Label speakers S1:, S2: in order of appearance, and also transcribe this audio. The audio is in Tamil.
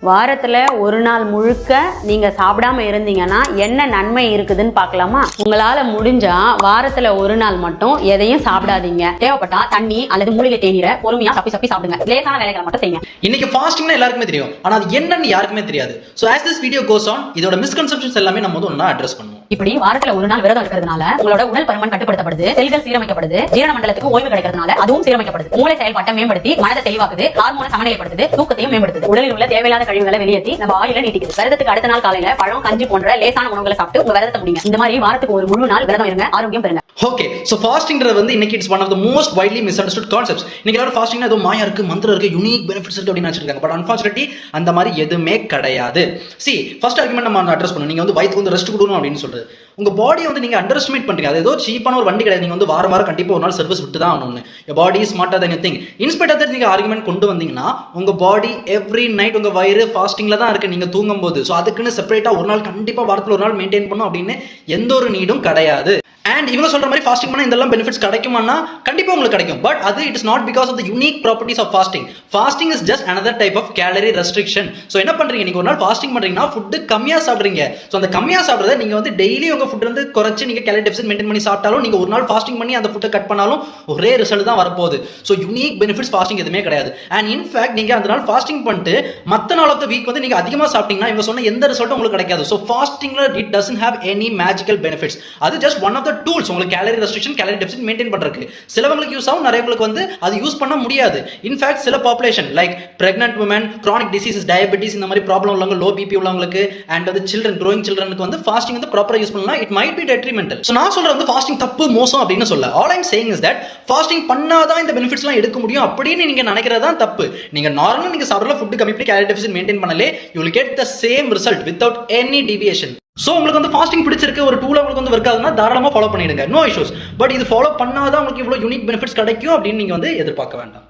S1: வாரத்துல ஒரு நாள் முழுக்க நீங்க சாப்பிடாம இருந்தீங்கன்னா என்ன நன்மை இருக்குதுன்னு பார்க்கலாமா? உங்களால முடிஞ்சா வாரத்துல ஒரு நாள் மட்டும் எதையும் சாப்பிடாதீங்க. தேவைப்பட்டா தண்ணி அல்லது மூலிகை தேநீரை பொறுமையா சப்பி சாப்பிடுங்க. லேசான வேலைகளை மட்டும் செய்யுங்க.
S2: இன்னைக்கு ஃபாஸ்டிங்னா எல்லாருக்குமே தெரியும், ஆனா அது என்னன்னு யாருக்குமே தெரியாது. So as this video goes on, இதோட மிஸ்கன்செப்ஷன்ஸ் எல்லாமே நம்ம வந்து ஒண்ணா அட்ரஸ் பண்ணுவோம்.
S1: இப்படி வாரத்துல ஒரு நாள் விரதம் இருக்கிறதுனால உங்களோட உடல் பருமன் கட்டுப்படுத்தப்படுது, செல்கள் சீரமைக்கப்படுது, ஜீரண மண்டலத்துக்கு ஓய்வு கிடைக்கிறதுனால அதுவும் சீரமைக்கப்படுது, மூளை செயல்பாட்டை மேம்படுத்தி மனதை தெளிவாக்குது, ஹார்மோனை சமநிலைப்படுத்துது, தூக்கத்தையும் மேம்படுத்துது, உடலில் உள்ள தேவையில்லாத கழிவுகளை வெளியேற்றி நம்ம ஆயில நீட்டிக்குது. விரதத்துக்கு அடுத்த நாள் காலையில பழம், கஞ்சி போன்ற லேசான உணவுகளை சாப்பிட்டு உங்க விரதத்தை முடிங்க. இந்த மாதிரி வாரத்துக்கு ஒரு முழு நாள் விரதம் இருங்க, ஆரோக்கியம் பெறுங்க.
S2: ஓகே, சோ ஃபாஸ்டிங்ன்றது வந்து இன்னைக்கு it's one of the most widely misunderstood concepts. இன்னைக்கு எல்லாரும் ஃபாஸ்டிங்னா ஏதோ மாயா இருக்கு, மந்திரம் இருக்கு, யூனிக் பெனிஃபிட்ஸ் இருக்கு அப்படின்னு நினைச்சிருக்காங்க. பட் அன்ஃபார்ச்சுனேட்லி அந்த மாதிரி எதுவுமே கிடையாது. ஃபர்ஸ்ட் ஆர்குமெண்ட் நம்ம அட்ரஸ் பண்ணணும். நீங்க வந்து வயிற்றுக்கு வந்து ரெஸ்ட் கொடுக்கணும் அப்படின்னு சொல்றது, உங்க பாடியை வந்து நீங்க அண்டர் எஸ்டிமேட் பண்றீங்க. அது ஏதோ சீப்பான ஒரு வண்டி கிடையாது. நீங்க வந்து வாரம் கண்டிப்பா ஒரு நாள் சர்வீஸ் விட்டு தான் ஆகணும். your body is smarter than you think. In spite of that நீங்க ஆர்குமெண்ட் கொண்டு வந்தீங்கன்னா உங்க பாடி எவ்ரி நைட் உங்க வயிறு ஃபாஸ்டிங்ல தான் இருக்கு நீங்க தூங்கும் போது. ஸோ அதுக்குன்னு செப்பரேட்டா ஒரு நாள் கண்டிப்பா வாரத்தில் ஒரு நாள் மெயின்டைன் பண்ணும் அப்படின்னு எந்த ஒரு நீடும் கிடையாது. அண்ட் இவங்க சொல்ற மாதிரி ஃபாஸ்டிங் பண்ணா இதெல்லாம் பெனிஃபிட்ஸ் கிடைக்குமானா கண்டிப்பா உங்களுக்கு கிடைக்கும். பட் அது it is not because of the unique properties of fasting. Fasting is just another type of calorie restriction. So என்ன பண்றீங்க, நீங்க ஒரு நாள் ஃபாஸ்டிங் பண்றீங்கன்னா ஃபுட்டு கம்மியா சாப்பிடுறீங்க. ஸோ அந்த கம்மியா சாப்பிடுறத நீங்க வந்து டெய்லி உங்க ஃபுட் வந்து குறைச்சு நீங்க கேலரி டெபிசிட் மெயின்டைன் பண்ணி சாப்பிட்டாலும், நீங்க ஒரு நாள் ஃபாஸ்டிங் பண்ணி அந்த ஃபுட்டை கட் பண்ணாலும் ஒரே ரிசல்ட் தான் வரப்போகுது. ஸோ யூனிக் பெனிஃபிட்ஸ் ஃபாஸ்டிங் எதுவுமே கிடையாது. அண்ட் இன்ஃபேக்ட் நீங்க அந்த நாள் ஃபாஸ்டிங் பண்ணிட்டு மற்ற நாள் ஆஃப் த வீக் வந்து நீங்க அதிகமாக சாப்பிட்டீங்கன்னா இவங்க சொன்ன எந்த ரிசல்ட்டும் உங்களுக்கு கிடைக்காது. ஸோ ஃபாஸ்டிங்ல it doesn't have any magical benefits. அது just one of the tools உங்களுக்கு calorie restriction, calorie deficit maintain பண்றதுக்கு. சிலவங்களுக்கு யூஸ் ஆகும், நிறையவங்களுக்கு வந்து அது யூஸ் பண்ண முடியாது. இன்ஃபேக்ட் சில population like pregnant women, chronic diseases, diabetes இந்த மாதிரி ப்ராப்ளம் உள்ளவங்க, லோ பிபி உள்ளவங்களுக்கு அண்ட் வந்து சில்ட்ரன், growing childrenக்கு வந்து ஃபாஸ்டிங் வந்து ப்ராப்பரா யூஸ் பண்ணலாம். It might be detrimental. So நான் சொல்றது வந்து ஃபாஸ்டிங் தப்பு, மோசம் அப்படின்னு சொல்ல. All I am saying is that fasting பண்ணாதான் இந்த பெனிஃபிட்ஸ்லாம் எடுக்க முடியும் அப்படின்னு நீங்க நினைக்கிறதா தப்பு. நீங்க நார்மலா நீங்க சாப்பிடற ஃபுட் கம்மி பண்ணி கேலரி டெபிசிட் மெயின்டைன் பண்ணலே you will get the same result without any deviation. So உங்களுக்கு வந்து ஃபாஸ்டிங் பிடிச்சிருக்கு, ஒரு டூல உங்களுக்கு வந்து ஒர்க் ஆகுதுன்னா தாராளமாக ஃபாலோ பண்ணிடுங்க, நோ இஷ்யூஸ். பட் இது ஃபாலோ பண்ணாதான் உங்களுக்கு இவ்வளோ யூனிக் பெனிஃபிட்ஸ் கிடைக்கும் அப்படின்னு நீங்க வந்து எதிர்பார்க்க வேண்டாம்.